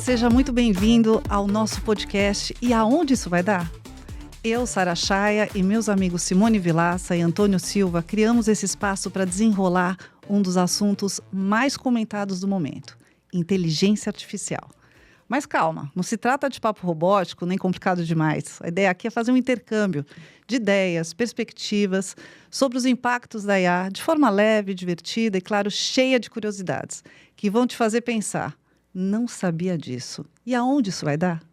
seja muito bem-vindo ao nosso podcast E Aonde Isso Vai Dar? Eu, Sara Chaia, e meus amigos Simone Vilaça e Antônio Silva criamos esse espaço para desenrolar um dos assuntos mais comentados do momento, inteligência artificial. Mas calma, não se trata de papo robótico nem complicado demais. A ideia aqui é fazer um intercâmbio de ideias, perspectivas sobre os impactos da IA de forma leve, divertida e, claro, cheia de curiosidades, que vão te fazer pensar, não sabia disso. E aonde isso vai dar?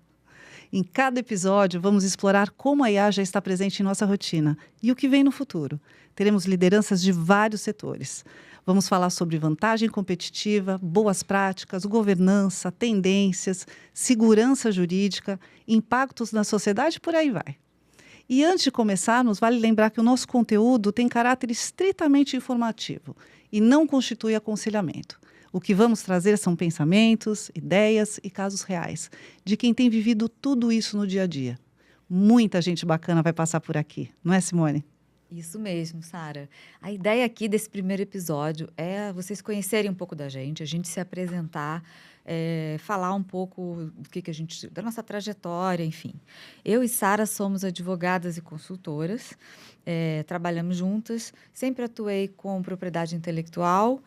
Em cada episódio, vamos explorar como a IA já está presente em nossa rotina e o que vem no futuro. Teremos lideranças de vários setores. Vamos falar sobre vantagem competitiva, boas práticas, governança, tendências, segurança jurídica, impactos na sociedade e por aí vai. E antes de começarmos, vale lembrar que o nosso conteúdo tem caráter estritamente informativo e não constitui aconselhamento. O que vamos trazer são pensamentos, ideias e casos reais de quem tem vivido tudo isso no dia a dia. Muita gente bacana vai passar por aqui, não é, Simone? Isso mesmo, Sara. A ideia aqui desse primeiro episódio é vocês conhecerem um pouco da gente, a gente se apresentar, falar um pouco do que a gente, da nossa trajetória, enfim. Eu e Sara somos advogadas e consultoras, trabalhamos juntas, sempre atuei com propriedade intelectual,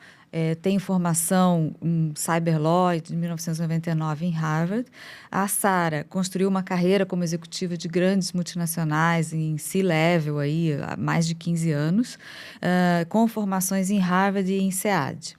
tenho formação em Cyber Law de 1999 em Harvard. A Sara construiu uma carreira como executiva de grandes multinacionais em C-Level aí, há mais de 15 anos, com formações em Harvard e em SEAD.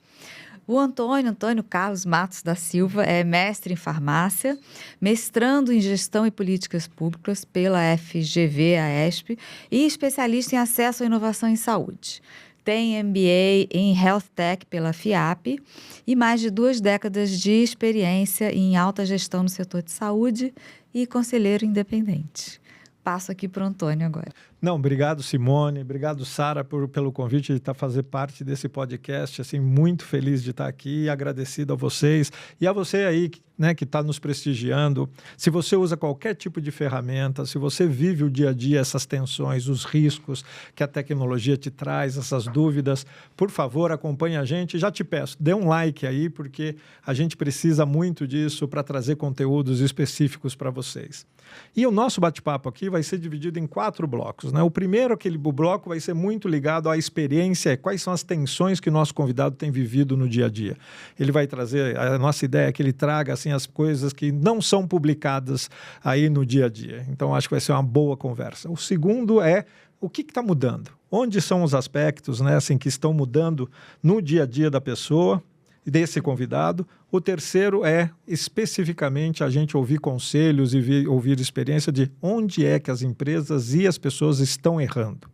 O Antônio Carlos Matos da Silva é mestre em farmácia, mestrando em gestão e políticas públicas pela FGV, a ESP, e especialista em acesso à inovação em saúde. Tem MBA em Health Tech pela FIAP e mais de 2 décadas de experiência em alta gestão no setor de saúde e conselheiro independente. Passo aqui para o Antônio agora. Não, obrigado, Simone. Obrigado, Sara, pelo convite de fazer parte desse podcast. Assim, muito feliz de estar aqui e agradecido a vocês. E a você aí, né, que está nos prestigiando. Se você usa qualquer tipo de ferramenta, se você vive o dia a dia, essas tensões, os riscos que a tecnologia te traz, essas dúvidas, por favor, acompanhe a gente. Já te peço, dê um like aí, porque a gente precisa muito disso para trazer conteúdos específicos para vocês. E o nosso bate-papo aqui vai ser dividido em 4 blocos. Né? O primeiro, aquele bloco, vai ser muito ligado à experiência, quais são as tensões que o nosso convidado tem vivido no dia a dia. Ele vai trazer, a nossa ideia é que ele traga assim, as coisas que não são publicadas aí no dia a dia. Então, acho que vai ser uma boa conversa. O segundo é o que está mudando? Onde são os aspectos, né, assim, que estão mudando no dia a dia da pessoa, desse convidado. O terceiro é, especificamente, a gente ouvir conselhos e ouvir experiência de onde é que as empresas e as pessoas estão errando.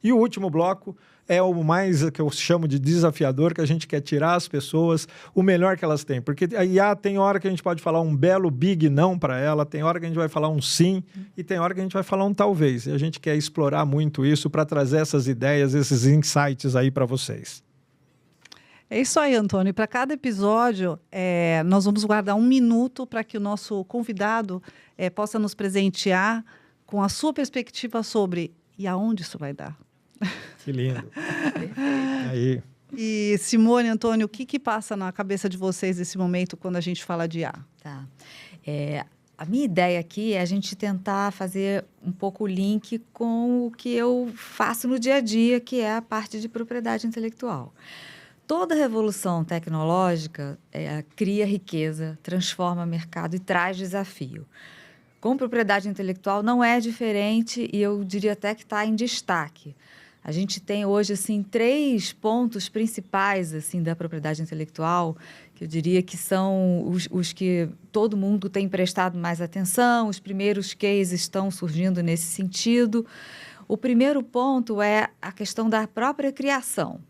E o último bloco é o mais, que eu chamo de desafiador, que a gente quer tirar as pessoas o melhor que elas têm. Porque a IA tem hora que a gente pode falar um belo big não para ela, tem hora que a gente vai falar um sim e tem hora que a gente vai falar um talvez. E a gente quer explorar muito isso para trazer essas ideias, esses insights aí para vocês. É isso aí, Antônio. E para cada episódio, nós vamos guardar 1 minuto para que o nosso convidado possa nos presentear com a sua perspectiva sobre e aonde isso vai dar. Que lindo. Aí. E Simone, Antônio, o que passa na cabeça de vocês nesse momento quando a gente fala de IA? Tá. A minha ideia aqui é a gente tentar fazer um pouco o link com o que eu faço no dia a dia, que é a parte de propriedade intelectual. Toda revolução tecnológica cria riqueza, transforma mercado e traz desafio. Com propriedade intelectual não é diferente e eu diria até que está em destaque. A gente tem hoje assim, 3 pontos principais assim, da propriedade intelectual, que eu diria que são os que todo mundo tem prestado mais atenção, os primeiros cases estão surgindo nesse sentido. O primeiro ponto é a questão da própria criação.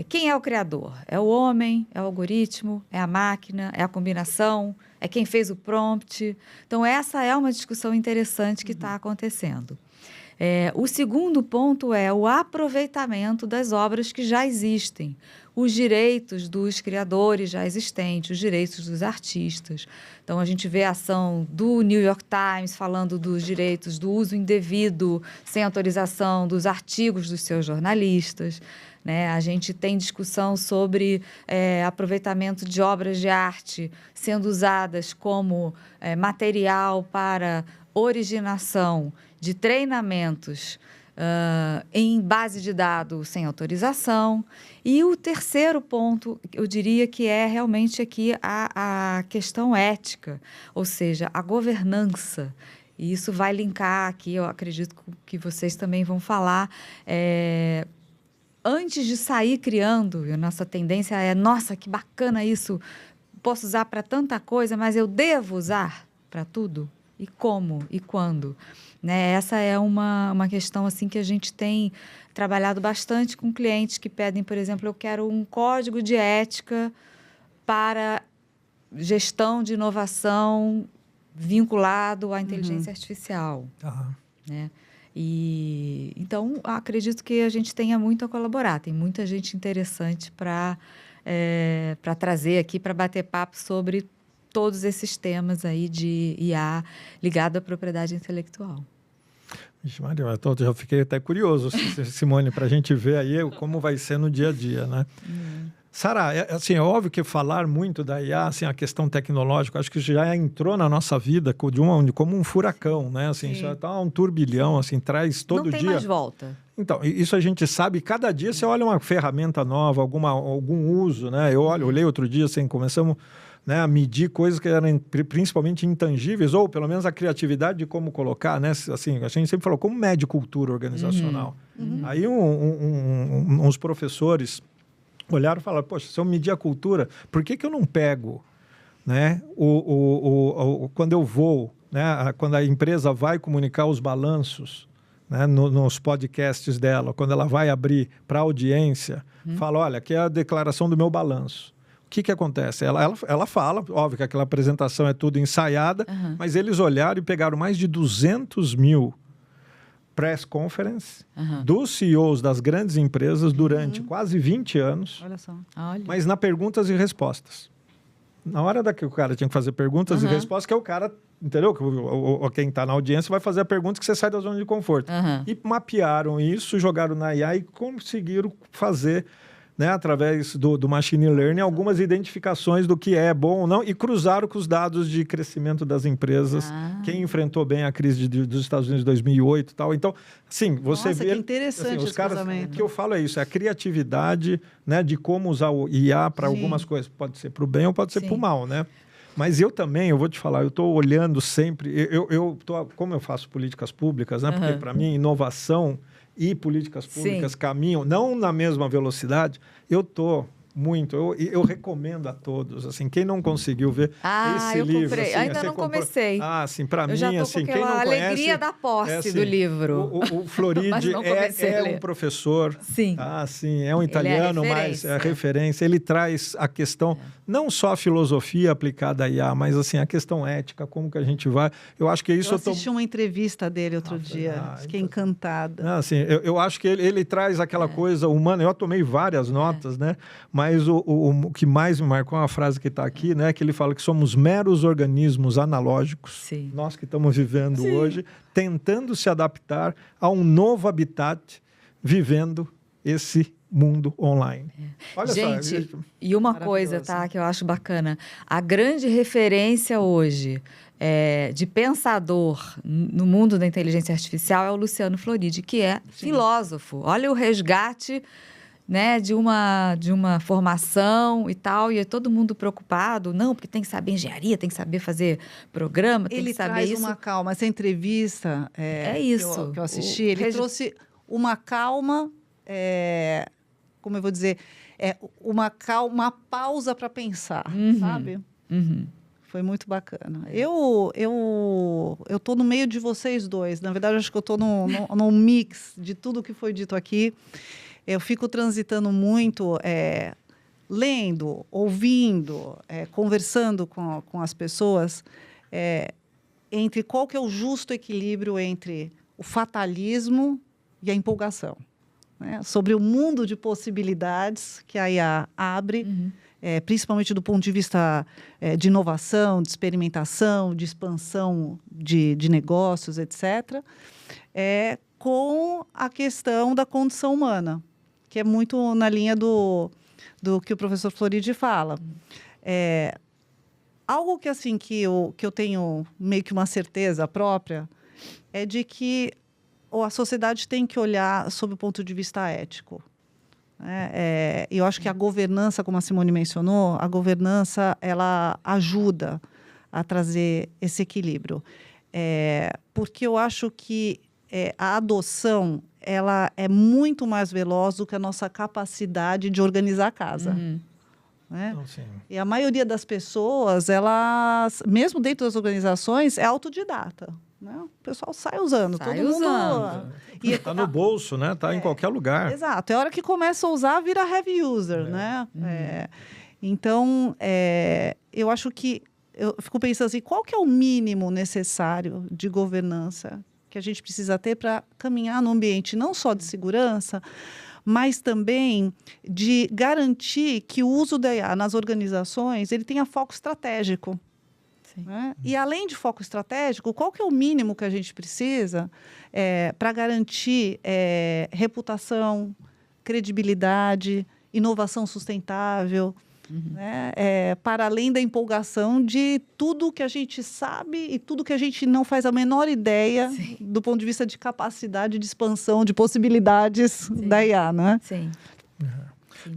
Quem é o criador? É o homem? É o algoritmo? É a máquina? É a combinação? É quem fez o prompt? Então, essa é uma discussão interessante que está acontecendo. O segundo ponto é o aproveitamento das obras que já existem, os direitos dos criadores já existentes, os direitos dos artistas. Então, a gente vê a ação do New York Times falando dos direitos do uso indevido, sem autorização, dos artigos dos seus jornalistas. né? A gente tem discussão sobre aproveitamento de obras de arte sendo usadas como material para originação de treinamentos em base de dados sem autorização. E o terceiro ponto, eu diria que é realmente aqui a questão ética, ou seja, a governança. E isso vai linkar aqui, eu acredito que vocês também vão falar. Antes de sair criando, a nossa tendência é, nossa, que bacana isso, posso usar para tanta coisa, mas eu devo usar para tudo? E como? E quando? Né? Essa é uma questão assim, que a gente tem trabalhado bastante com clientes que pedem, por exemplo, eu quero um código de ética para gestão de inovação vinculado à inteligência artificial. Né? E, então, acredito que a gente tenha muito a colaborar. Tem muita gente interessante para trazer aqui, para bater papo sobre todos esses temas aí de IA ligado à propriedade intelectual. Vixe, Maria, eu já fiquei até curioso, Simone, para a gente ver aí como vai ser no dia a dia, né? Sara, assim, é óbvio que falar muito da IA, assim, a questão tecnológica, acho que já entrou na nossa vida como um furacão, né? Assim, já está um turbilhão, assim, traz todo dia. Não tem mais volta. Então, isso a gente sabe, cada dia você olha uma ferramenta nova, algum uso, né? Eu olhei outro dia, assim, começamos, né, a medir coisas que eram principalmente intangíveis, ou pelo menos a criatividade de como colocar, né? Assim, a gente sempre falou, como mede cultura organizacional? Aí uns professores olharam e falaram, poxa, se eu medir a cultura, por que eu não pego, né, quando eu vou, né, quando a empresa vai comunicar os balanços, né, nos podcasts dela, quando ela vai abrir para a audiência, fala, olha, aqui é a declaração do meu balanço. O que acontece? Ela fala, óbvio que aquela apresentação é tudo ensaiada, mas eles olharam e pegaram mais de 200 mil press conference dos CEOs das grandes empresas durante quase 20 anos, Olha só. mas na perguntas e respostas. Na hora que o cara tinha que fazer perguntas e respostas, que é o cara, entendeu? Quem está na audiência vai fazer a pergunta que você sai da zona de conforto. E mapearam isso, jogaram na IA e conseguiram fazer, né, através do machine learning, algumas identificações do que é bom ou não, e cruzaram com os dados de crescimento das empresas, quem enfrentou bem a crise dos Estados Unidos de 2008 e tal. Então, assim, você Nossa, vê... que interessante assim, os esse caras, cruzamento. o que eu falo é isso, é a criatividade, né, de como usar o IA para algumas coisas. Pode ser para o bem ou pode ser para o mal, né? Mas eu também, eu vou te falar, eu estou olhando sempre... como eu faço políticas públicas, né? Porque, para mim, inovação e políticas públicas caminham, não na mesma velocidade, eu estou muito... Eu recomendo a todos, assim, quem não conseguiu ver esse eu livro... comprei. Assim, Ainda não comecei. Assim, para mim, eu já tô assim, com quem não aquela conhece... alegria da posse assim, do livro. O Floridi é um professor. Sim. Sim, é um italiano, mas é referência. Ele traz a questão, não só a filosofia aplicada à IA, mas assim, a questão ética, como que a gente vai... Eu acho que isso... Eu assisti uma entrevista dele outro dia, fiquei encantada. Assim, eu acho que ele traz aquela coisa humana. Eu tomei várias notas, né? Mas o que mais me marcou é uma frase que está aqui, né? Que ele fala que somos meros organismos analógicos, nós que estamos vivendo hoje, tentando se adaptar a um novo habitat, vivendo esse mundo online. Olha gente, só, e uma coisa, tá, que eu acho bacana, a grande referência hoje de pensador no mundo da inteligência artificial é o Luciano Floridi, que é filósofo. Olha o resgate, né, de uma formação e tal, e é todo mundo preocupado, não, porque tem que saber engenharia, tem que saber fazer programa, tem que saber isso. Ele traz uma calma, essa entrevista isso. Que eu assisti, ele trouxe uma calma, como eu vou dizer, uma pausa para pensar, sabe? Foi muito bacana. Eu tô no meio de vocês dois, na verdade, acho que eu tô num mix de tudo que foi dito aqui. Eu fico transitando muito, lendo, ouvindo, conversando com as pessoas, entre qual que é o justo equilíbrio entre o fatalismo e a empolgação, né? Sobre o mundo de possibilidades que a IA abre, principalmente do ponto de vista de inovação, de experimentação, de expansão de negócios, etc., com a questão da condição humana. que é muito na linha do que o professor Floridi fala. Algo que, assim, que eu tenho meio que uma certeza própria é de que a sociedade tem que olhar sob o ponto de vista ético. Eu acho que a governança, como a Simone mencionou, a governança ela ajuda a trazer esse equilíbrio. Porque eu acho que a adoção ela é muito mais veloz do que a nossa capacidade de organizar a casa. Né? Não, sim. E a maioria das pessoas, elas, mesmo dentro das organizações, é autodidata. Né? O pessoal sai usando. Sai todo usando. mundo... Está no bolso, né? Está em qualquer lugar. Exato. É a hora que começa a usar, vira heavy user. Né? Então, eu acho que... Eu fico pensando assim, qual que é o mínimo necessário de governança que a gente precisa ter para caminhar num ambiente não só de segurança, mas também de garantir que o uso da IA nas organizações ele tenha foco estratégico. Né? E, além de foco estratégico, qual que é o mínimo que a gente precisa para garantir reputação, credibilidade, inovação sustentável, né? Para além da empolgação de tudo que a gente sabe e tudo que a gente não faz a menor ideia do ponto de vista de capacidade de expansão, de possibilidades da IA, né? Sim.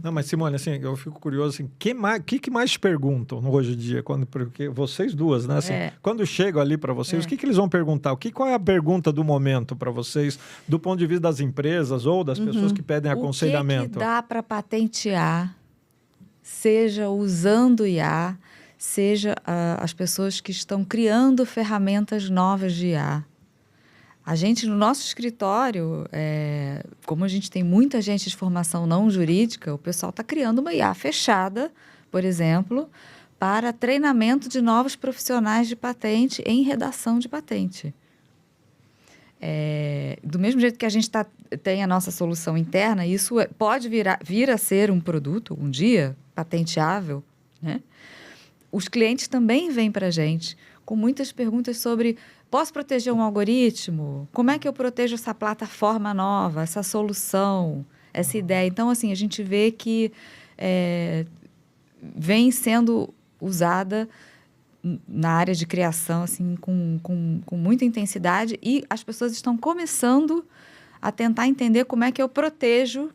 Não, mas Simone, assim, eu fico curioso, assim, que mais te perguntam hoje em dia? Porque vocês duas, né? Assim, quando chegam ali para vocês, o que eles vão perguntar? Qual é a pergunta do momento para vocês, do ponto de vista das empresas ou das pessoas que pedem aconselhamento? O que dá para patentear, seja usando IA, seja as pessoas que estão criando ferramentas novas de IA? A gente, no nosso escritório, como a gente tem muita gente de formação não jurídica, o pessoal está criando uma IA fechada, por exemplo, para treinamento de novos profissionais de patente em redação de patente. Do mesmo jeito que a gente tem a nossa solução interna, isso pode vir a ser um produto, um dia, patenteável, né? Os clientes também vêm para a gente com muitas perguntas sobre: posso proteger um algoritmo? Como é que eu protejo essa plataforma nova, essa solução, essa ideia? Então, assim, a gente vê que vem sendo usada na área de criação, assim, com muita intensidade, e as pessoas estão começando a tentar entender como é que eu protejo,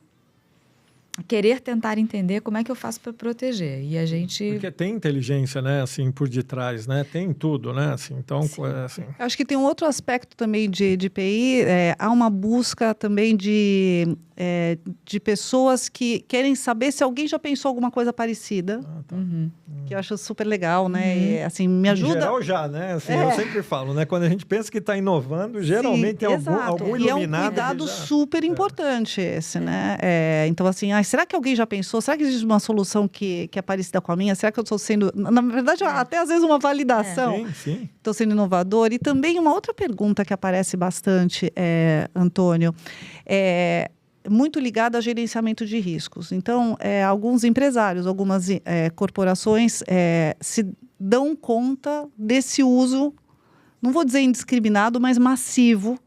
querer tentar entender como é que eu faço para proteger. E a gente... Porque tem inteligência, né, assim, por detrás, né? Tem tudo, né? Assim, então, assim... Eu acho que tem um outro aspecto também de TI, há uma busca também de pessoas que querem saber se alguém já pensou alguma coisa parecida. Que eu acho super legal, né? E, assim, me ajuda... Em geral já, né? Assim, eu sempre falo, né? Quando a gente pensa que está inovando, geralmente tem algum iluminado. E é um cuidado super importante esse, né? Então, assim, será que alguém já pensou? Será que existe uma solução que é parecida com a minha? Será que eu estou sendo... Na verdade, até às vezes uma validação. Sim. Estou sendo inovador. E também uma outra pergunta que aparece bastante, Antônio, muito ligada a gerenciamento de riscos. Então, alguns empresários, algumas corporações se dão conta desse uso, não vou dizer indiscriminado, mas massivo,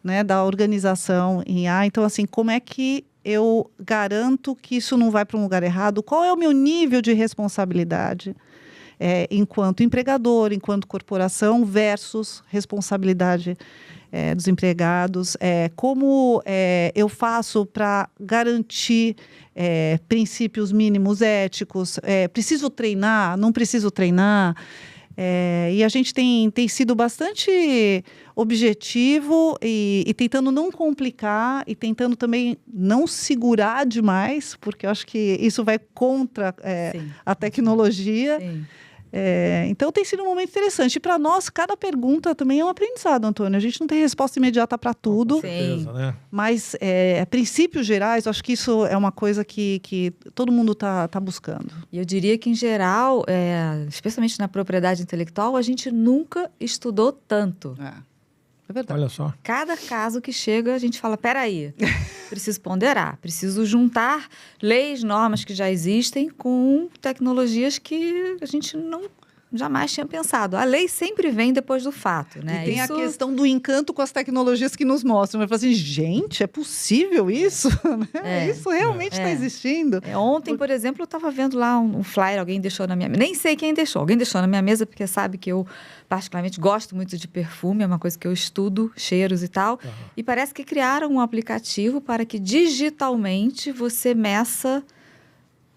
né, da organização em IA. Então, assim, como é que eu garanto que isso não vai para um lugar errado? Qual é o meu nível de responsabilidade enquanto empregador, enquanto corporação, versus responsabilidade dos empregados? Como eu faço para garantir princípios mínimos éticos? Preciso treinar? Não preciso treinar? E a gente tem sido bastante objetivo e tentando não complicar e tentando também não segurar demais, porque eu acho que isso vai contra a tecnologia. Sim. Então tem sido um momento interessante. E para nós, cada pergunta também é um aprendizado, Antônio. A gente não tem resposta imediata para tudo. Com certeza, né? Mas princípios gerais, eu acho que isso é uma coisa que todo mundo está buscando. E eu diria que, em geral, especialmente na propriedade intelectual, a gente nunca estudou tanto. É verdade. Olha só. Cada caso que chega, a gente fala: peraí, preciso ponderar, preciso juntar leis, normas que já existem com tecnologias que a gente jamais tinha pensado. A lei sempre vem depois do fato, né? E tem a questão do encanto com as tecnologias que nos mostram. Eu falo assim, gente, é possível isso? Isso realmente está existindo? Ontem, por exemplo, eu estava vendo lá um flyer, alguém deixou na minha mesa. Nem sei quem deixou. Alguém deixou na minha mesa, porque sabe que eu, particularmente, gosto muito de perfume. É uma coisa que eu estudo, cheiros e tal. E parece que criaram um aplicativo para que digitalmente você meça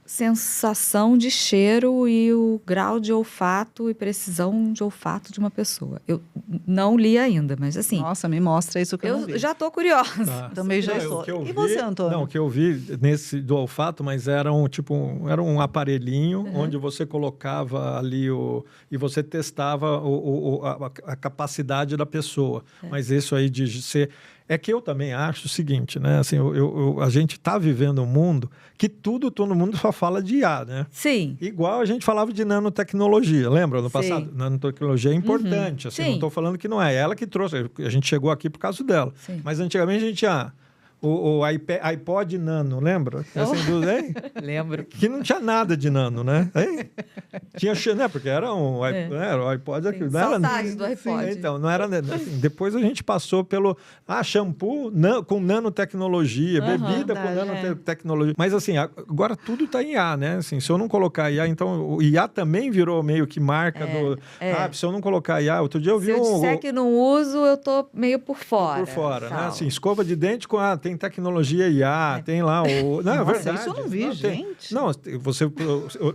sensação de cheiro e o grau de olfato e precisão de olfato de uma pessoa. Eu não li ainda, mas assim... Nossa, me mostra isso que eu não vi. Já estou curiosa. Também já estou. E você, Antônio? Não, o que eu vi nesse do olfato, mas era um aparelhinho onde você colocava ali e você testava a capacidade da pessoa. Mas isso aí de ser... É que eu também acho o seguinte, né? Assim, a gente está vivendo um mundo que todo mundo só fala de IA, né? Sim. Igual a gente falava de nanotecnologia, lembra? No passado, nanotecnologia é importante. Assim, não estou falando que não é. Ela que trouxe, a gente chegou aqui por causa dela. Sim. Mas antigamente a gente tinha o iPod Nano, lembra? Lembro. Que não tinha nada de nano, né? Tinha, né? Porque era o iPod. Saudades do iPod. Então, não era... Assim, depois a gente passou pelo shampoo com nanotecnologia, bebida com nanotecnologia. Mas assim, agora tudo está em IA, né? Assim, se eu não colocar IA, então o IA também virou meio que marca do... se eu não colocar IA... Outro dia eu vi se eu disser que não uso, eu tô meio por fora. Por fora, né? Assim, escova de dente com... tem tecnologia IA, tem lá o... Não, é verdade. Isso eu não vi, gente. Não,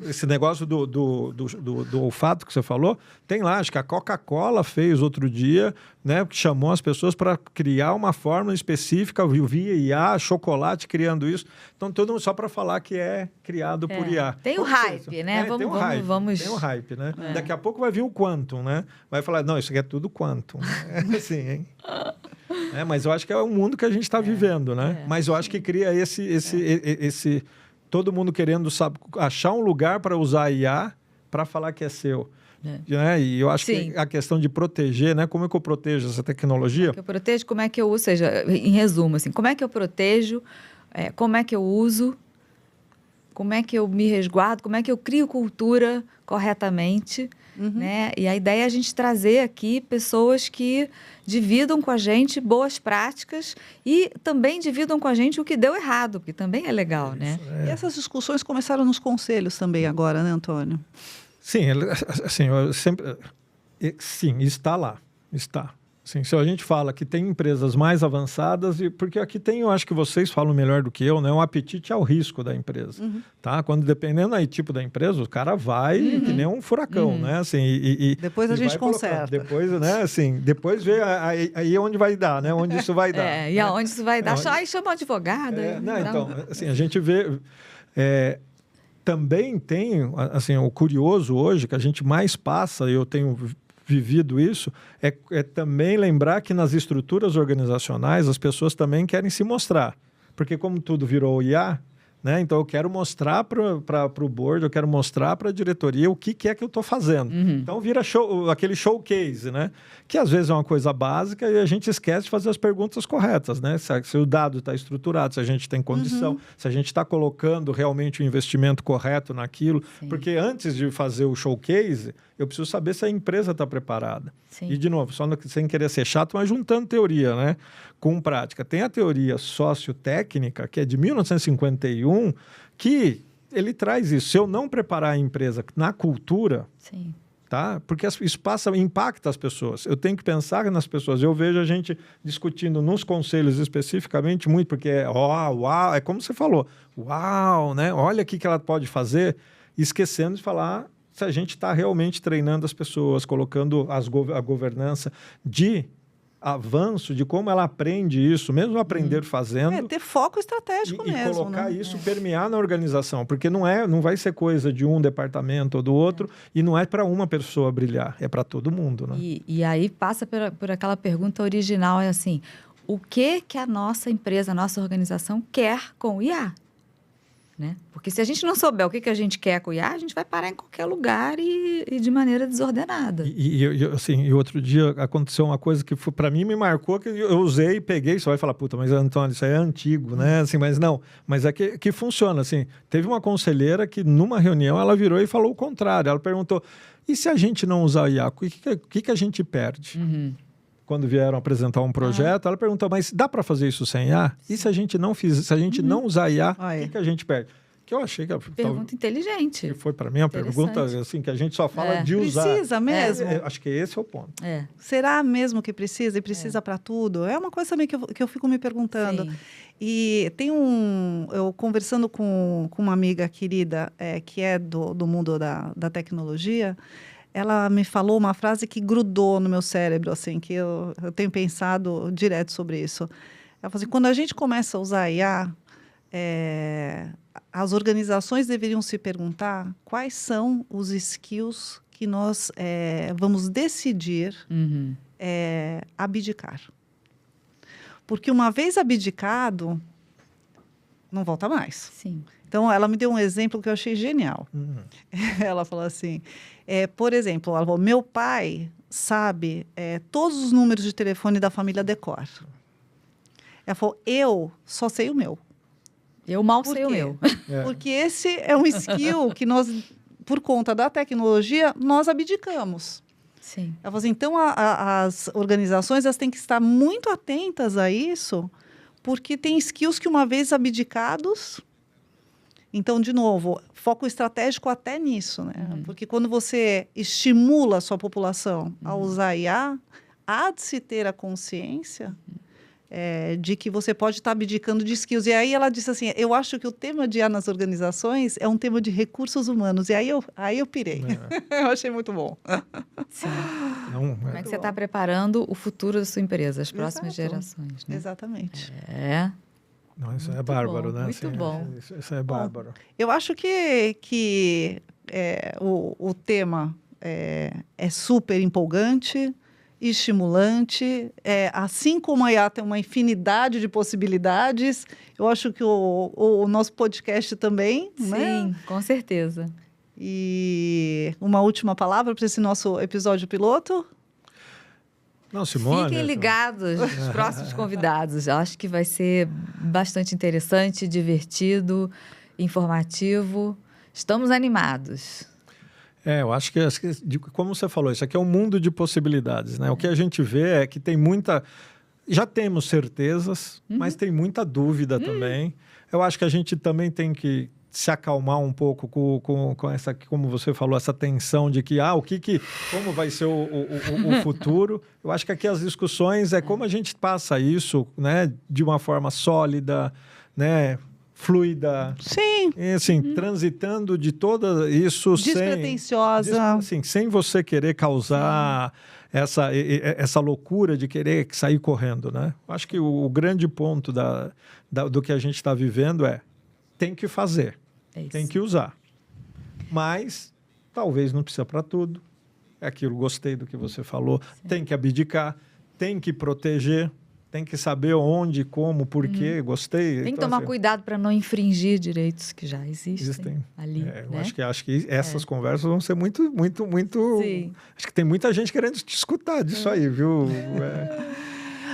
esse negócio do olfato que você falou, tem lá, acho que a Coca-Cola fez outro dia, né, que chamou as pessoas para criar uma fórmula específica, via IA, chocolate criando isso. Então, todo mundo só para falar que é criado por IA. Tem o hype, né? Vamos... Tem o hype, né? Daqui a pouco vai vir o quantum, né? Vai falar, não, isso aqui é tudo quantum. Assim, hein? Mas eu acho que é o mundo que a gente está vivendo, né? Mas eu acho que cria esse todo mundo querendo achar um lugar para usar IA para falar que é seu. Né? E eu acho que a questão de proteger, né? Como é que eu protejo essa tecnologia? Como é que eu protejo? Como é que eu uso? Ou seja, em resumo, assim, como é que eu protejo? Como é que eu uso? Como é que eu me resguardo? Como é que eu crio cultura corretamente? Né? E a ideia é a gente trazer aqui pessoas que dividam com a gente boas práticas e também dividam com a gente o que deu errado, porque também é legal, né? E essas discussões começaram nos conselhos também agora, né, Antônio? Sim, assim, eu sempre... Sim, está lá, está. Assim, se a gente fala que tem empresas mais avançadas, porque aqui tem, eu acho que vocês falam melhor do que eu, né? Um apetite ao risco da empresa, tá? Quando dependendo aí tipo da empresa, o cara vai que nem um furacão, né? Assim, depois a gente conserta. Depois, né? Assim, depois vê aí onde vai dar, né? Onde isso vai dar. E aonde isso vai dar? Aí chama o advogado. Então, assim, a gente vê... também tem, assim, o curioso hoje que a gente mais passa, eu tenho vivido isso, é também lembrar que nas estruturas organizacionais as pessoas também querem se mostrar. Porque como tudo virou IA, né? Então eu quero mostrar para o board, eu quero mostrar para a diretoria o que é que eu estou fazendo. Então vira aquele showcase, né? Que às vezes é uma coisa básica e a gente esquece de fazer as perguntas corretas, né? Se o dado está estruturado, se a gente tem condição, se a gente está colocando realmente o investimento correto naquilo. Porque antes de fazer o showcase, eu preciso saber se a empresa está preparada. E, de novo, só sem querer ser chato, mas juntando teoria, né, com prática. Tem a teoria sociotécnica, que é de 1951, que ele traz isso. Se eu não preparar a empresa na cultura, tá? Porque isso impacta as pessoas. Eu tenho que pensar nas pessoas. Eu vejo a gente discutindo nos conselhos especificamente muito, porque uau, é como você falou, uau, né? Olha o que ela pode fazer, esquecendo de falar se a gente está realmente treinando as pessoas, colocando a governança de avanço, de como ela aprende isso, mesmo aprender fazendo. Ter foco estratégico mesmo. E colocar isso, permear na organização, porque não vai ser coisa de um departamento ou do outro, e não é para uma pessoa brilhar, é para todo mundo. Né? E aí passa por aquela pergunta original, é assim, o que a nossa empresa, a nossa organização quer com o IA? Né? Porque se a gente não souber o que a gente quer com o IA, a gente vai parar em qualquer lugar e de maneira desordenada. E outro dia aconteceu uma coisa que para mim me marcou, que eu usei e peguei, você vai falar, puta, mas Antônio, isso aí é antigo, né? Assim, mas não, mas é que funciona, assim. Teve uma conselheira que numa reunião ela virou e falou o contrário, ela perguntou, E se a gente não usar a IA, o que a gente perde? Quando vieram apresentar um projeto, ela perguntou, mas dá para fazer isso sem IA? E se a gente não não usar a IA, o que a gente perde? Que eu achei que... Pergunta inteligente. Que foi para mim uma pergunta assim, que a gente só fala de usar. Precisa mesmo? Acho que esse é o ponto. Será mesmo que precisa? E precisa para tudo? É uma coisa também que eu fico me perguntando. Sim. E tem eu conversando com uma amiga querida que é do mundo da tecnologia, ela me falou uma frase que grudou no meu cérebro, assim, que eu tenho pensado direto sobre isso. Ela falou assim, quando a gente começa a usar a IA, as organizações deveriam se perguntar quais são os skills que nós vamos decidir abdicar. Porque uma vez abdicado, não volta mais. Sim. Então, ela me deu um exemplo que eu achei genial. Ela falou assim, por exemplo, ela falou, meu pai sabe todos os números de telefone da família Decor. Ela falou, eu só sei o meu. Eu mal sei o meu. Porque esse é um skill que nós, por conta da tecnologia, nós abdicamos. Sim. Ela falou assim, então as organizações elas têm que estar muito atentas a isso, porque tem skills que uma vez abdicados... Então, de novo, foco estratégico até nisso, né? Porque quando você estimula a sua população a usar IA, há de se ter a consciência de que você pode estar abdicando de skills. E aí ela disse assim, eu acho que o tema de IA nas organizações é um tema de recursos humanos. E aí eu pirei. Eu achei muito bom. Sim. Como é que você está preparando o futuro da sua empresa, as próximas gerações? Né? Exatamente. Não, isso é bárbaro, né? Muito bom. Isso é bárbaro. Eu acho que o tema é super empolgante, estimulante. Assim como a IA tem uma infinidade de possibilidades, eu acho que o nosso podcast também. Sim, né? Com certeza. E uma última palavra para esse nosso episódio piloto? Não, Simone... Fiquem ligados nos próximos convidados. Eu acho que vai ser bastante interessante, divertido, informativo. Estamos animados. Eu acho que, como você falou, isso aqui é um mundo de possibilidades, né? O que a gente vê é que tem muita... Já temos certezas, mas tem muita dúvida também. Eu acho que a gente também tem que se acalmar um pouco com essa, como você falou, essa tensão de que, como vai ser o futuro. Eu acho que aqui as discussões como a gente passa isso, né, de uma forma sólida, né, fluida. Sim. E, assim, transitando de toda isso despretensiosa. sem você querer causar essa loucura de querer sair correndo, né? Eu acho que o grande ponto do que a gente está vivendo tem que fazer, tem que usar. Mas talvez não precisa para tudo. É aquilo, gostei do que você falou. Sim. Tem que abdicar, tem que proteger, tem que saber onde, como, por quê, gostei. Tem que tomar cuidado para não infringir direitos que já existem ali. Eu acho que essas conversas vão ser muito, muito, muito... Sim. Acho que tem muita gente querendo te escutar disso aí, viu?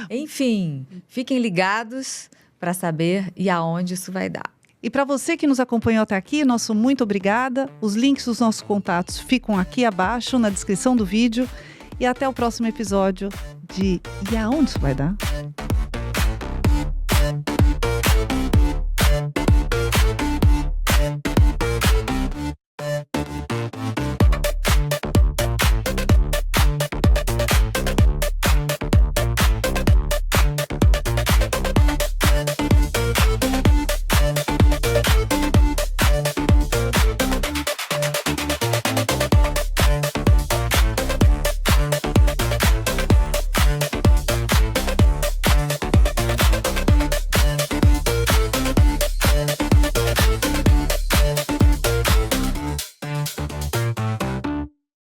Enfim, fiquem ligados para saber e aonde isso vai dar. E para você que nos acompanhou até aqui, nosso muito obrigada. Os links dos nossos contatos ficam aqui abaixo na descrição do vídeo. E até o próximo episódio de E aonde isso vai dar?